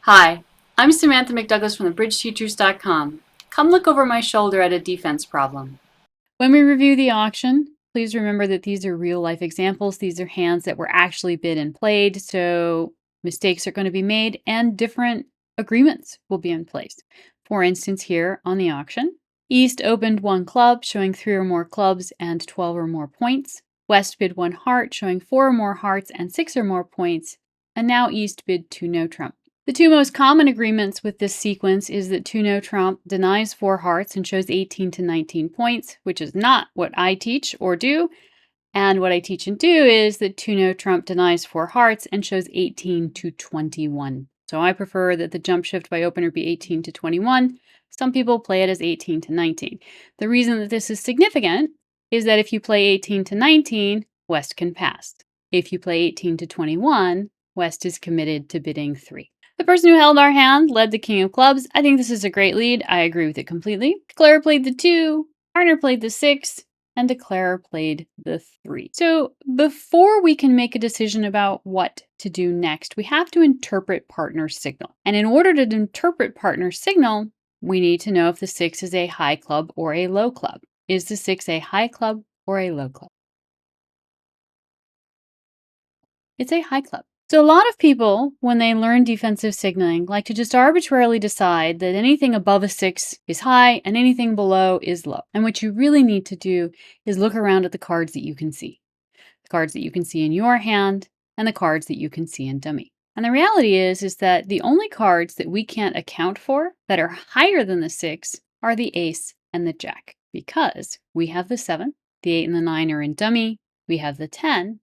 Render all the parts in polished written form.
Hi, I'm Samantha McDouglas from thebridgeteachers.com. Come look over my shoulder at a defense problem. When we review the auction, please remember that these are real-life examples. These are hands that were actually bid and played, so mistakes are going to be made and different agreements will be in place. For instance, here on the auction, East opened one club, showing 3 or more clubs and 12 or more points. West bid one heart, showing 4 or more hearts and 6 or more points. And now East bid 2 no trump. The two most common agreements with this sequence is that 2 no trump denies 4 hearts and shows 18 to 19 points, which is not what I teach or do. And what I teach and do is that 2 no trump denies 4 hearts and shows 18 to 21. So I prefer that the jump shift by opener be 18 to 21. Some people play it as 18 to 19. The reason that this is significant is that if you play 18 to 19, West can pass. If you play 18 to 21, West is committed to bidding 3. The person who held our hand led the king of clubs. I think this is a great lead. I agree with it completely. Declarer played the 2, partner played the 6, and Declarer played the 3. So before we can make a decision about what to do next, we have to interpret partner's signal. And in order to interpret partner's signal, we need to know if the 6 is a high club or a low club. Is the 6 a high club or a low club? It's a high club. So a lot of people, when they learn defensive signaling, like to just arbitrarily decide that anything above a 6 is high and anything below is low. And what you really need to do is look around at the cards that you can see. The cards that you can see in your hand and the cards that you can see in dummy. And the reality is that the only cards that we can't account for that are higher than the 6 are the ace and the jack, because we have the 7, the 8 and the 9 are in dummy, we have the 10.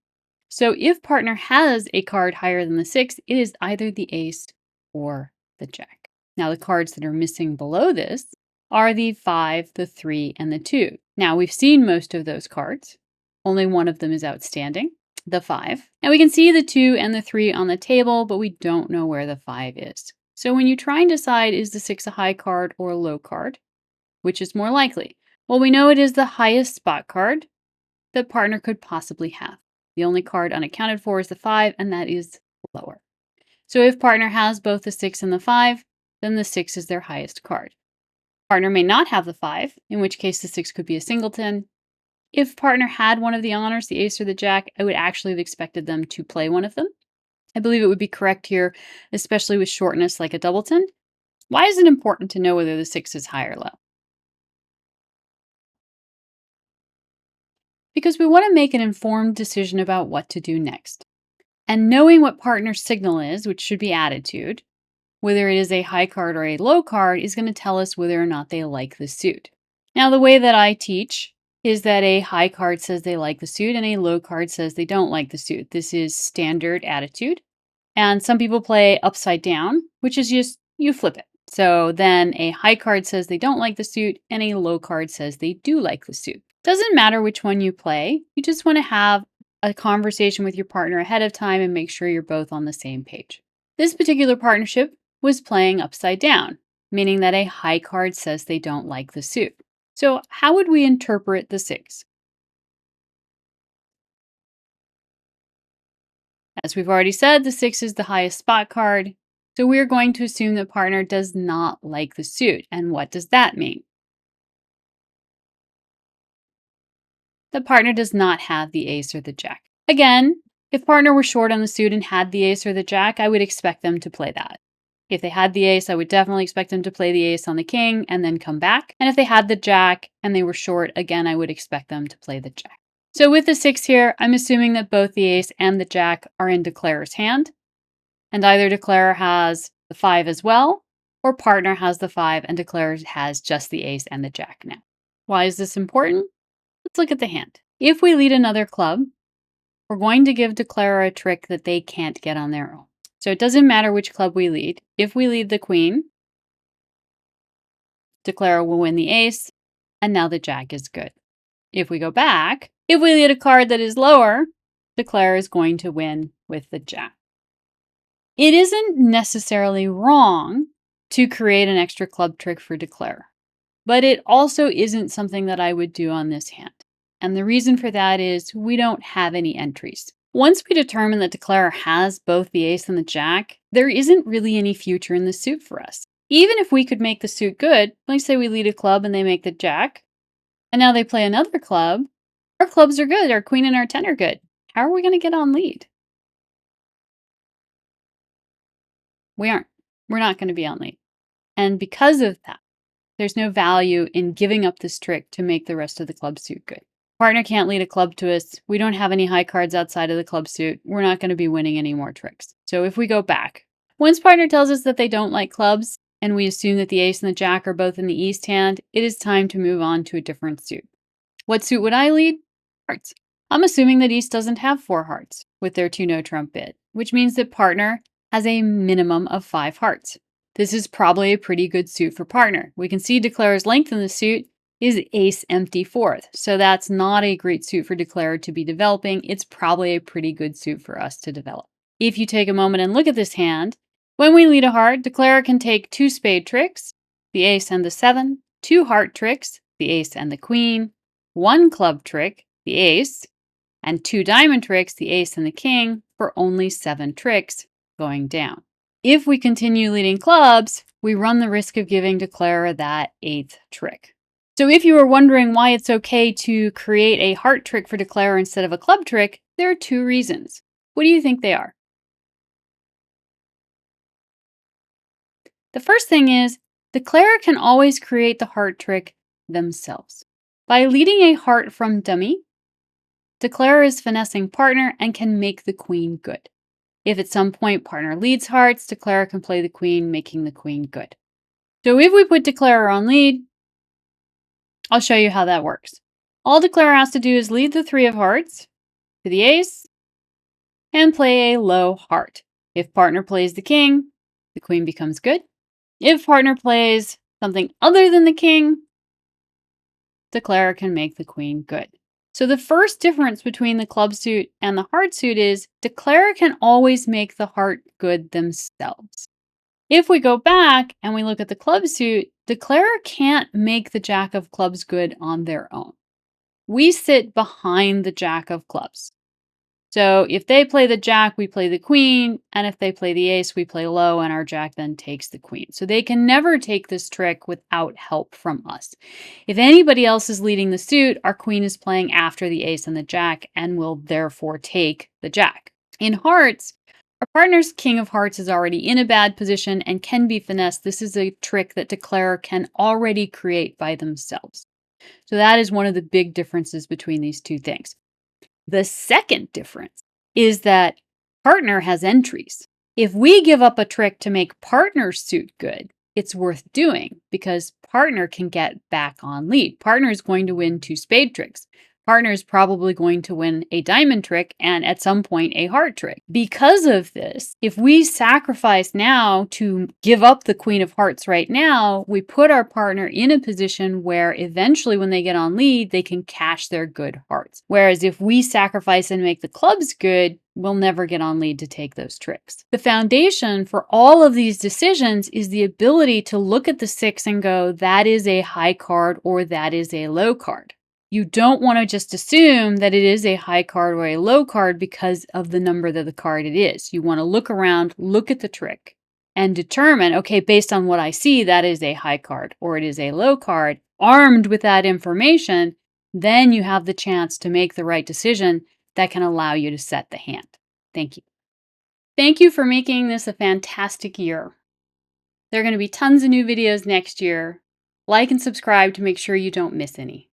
So if partner has a card higher than the 6, it is either the ace or the jack. Now the cards that are missing below this are the 5, the 3, and the 2. Now we've seen most of those cards. Only one of them is outstanding, the 5. And we can see the 2 and the 3 on the table, but we don't know where the 5 is. So when you try and decide is the 6 a high card or a low card, which is more likely? Well, we know it is the highest spot card that partner could possibly have. The only card unaccounted for is the 5, and that is lower. So if partner has both the 6 and the 5, then the 6 is their highest card. Partner may not have the 5, in which case the 6 could be a singleton. If partner had one of the honors, the ace or the jack, I would actually have expected them to play one of them. I believe it would be correct here, especially with shortness like a doubleton. Why is it important to know whether the 6 is high or low? Because we want to make an informed decision about what to do next. And knowing what partner's signal is, which should be attitude, whether it is a high card or a low card, is going to tell us whether or not they like the suit. Now, the way that I teach is that a high card says they like the suit and a low card says they don't like the suit. This is standard attitude. And some people play upside down, which is just you flip it. So then a high card says they don't like the suit and a low card says they do like the suit. Doesn't matter which one you play. You just want to have a conversation with your partner ahead of time and make sure you're both on the same page. This particular partnership was playing upside down, meaning that a high card says they don't like the suit. So how would we interpret the 6? As we've already said, the 6 is the highest spot card. So we're going to assume that partner does not like the suit. And what does that mean? The partner does not have the ace or the jack. Again, if partner were short on the suit and had the ace or the jack, I would expect them to play that. If they had the ace, I would definitely expect them to play the ace on the king and then come back. And if they had the jack and they were short, again, I would expect them to play the jack. So with the 6 here, I'm assuming that both the ace and the jack are in declarer's hand. And either declarer has the 5 as well, or partner has the 5 and declarer has just the ace and the jack now. Why is this important? Let's look at the hand. If we lead another club, we're going to give declarer a trick that they can't get on their own. So it doesn't matter which club we lead. If we lead the queen, declarer will win the ace, and now the jack is good. If we go back, if we lead a card that is lower, declarer is going to win with the jack. It isn't necessarily wrong to create an extra club trick for declarer, but it also isn't something that I would do on this hand. And the reason for that is we don't have any entries. Once we determine that declarer has both the ace and the jack, there isn't really any future in the suit for us. Even if we could make the suit good, like say we lead a club and they make the jack, and now they play another club, our clubs are good, our queen and our 10 are good. How are we going to get on lead? We aren't. We're not going to be on lead. And because of that, there's no value in giving up this trick to make the rest of the club suit good. Partner can't lead a club to us. We don't have any high cards outside of the club suit. We're not going to be winning any more tricks. So if we go back, once partner tells us that they don't like clubs, and we assume that the ace and the jack are both in the east hand, it is time to move on to a different suit. What suit would I lead? Hearts. I'm assuming that east doesn't have 4 hearts with their 2 no trump bid, which means that partner has a minimum of 5 hearts. This is probably a pretty good suit for partner. We can see declarer's length in the suit is ace empty 4th. So that's not a great suit for declarer to be developing. It's probably a pretty good suit for us to develop. If you take a moment and look at this hand, when we lead a heart, declarer can take 2 spade tricks, the ace and the 7, 2 heart tricks, the ace and the queen, 1 club trick, the ace, and 2 diamond tricks, the ace and the king, for only 7 tricks going down. If we continue leading clubs, we run the risk of giving declarer that 8th trick. So if you were wondering why it's okay to create a heart trick for declarer instead of a club trick, there are 2 reasons. What do you think they are? The first thing is, declarer can always create the heart trick themselves. By leading a heart from dummy, declarer is finessing partner and can make the queen good. If at some point partner leads hearts, declarer can play the queen, making the queen good. So if we put declarer on lead, I'll show you how that works. All declarer has to do is lead the 3 of hearts to the ace and play a low heart. If partner plays the king, the queen becomes good. If partner plays something other than the king, declarer can make the queen good. So the first difference between the club suit and the heart suit is declarer can always make the heart good themselves. If we go back and we look at the club suit, declarer can't make the jack of clubs good on their own. We sit behind the jack of clubs. So if they play the jack, we play the queen, and if they play the ace, we play low, and our jack then takes the queen. So they can never take this trick without help from us. If anybody else is leading the suit, our queen is playing after the ace and the jack and will therefore take the jack. In hearts, our partner's king of hearts is already in a bad position and can be finessed. This is a trick that declarer can already create by themselves. So that is one of the big differences between these 2 things. The second difference is that partner has entries. If we give up a trick to make partner's suit good, it's worth doing because partner can get back on lead. Partner is going to win 2 spade tricks. Partner is probably going to win a diamond trick and at some point a heart trick. Because of this, if we sacrifice now to give up the queen of hearts right now, we put our partner in a position where eventually when they get on lead, they can cash their good hearts. Whereas if we sacrifice and make the clubs good, we'll never get on lead to take those tricks. The foundation for all of these decisions is the ability to look at the 6 and go, that is a high card or that is a low card. You don't want to just assume that it is a high card or a low card because of the number of the card it is. You want to look around, look at the trick, and determine, okay, based on what I see, that is a high card or it is a low card. Armed with that information, then you have the chance to make the right decision that can allow you to set the hand. Thank you. Thank you for making this a fantastic year. There are going to be tons of new videos next year. Like and subscribe to make sure you don't miss any.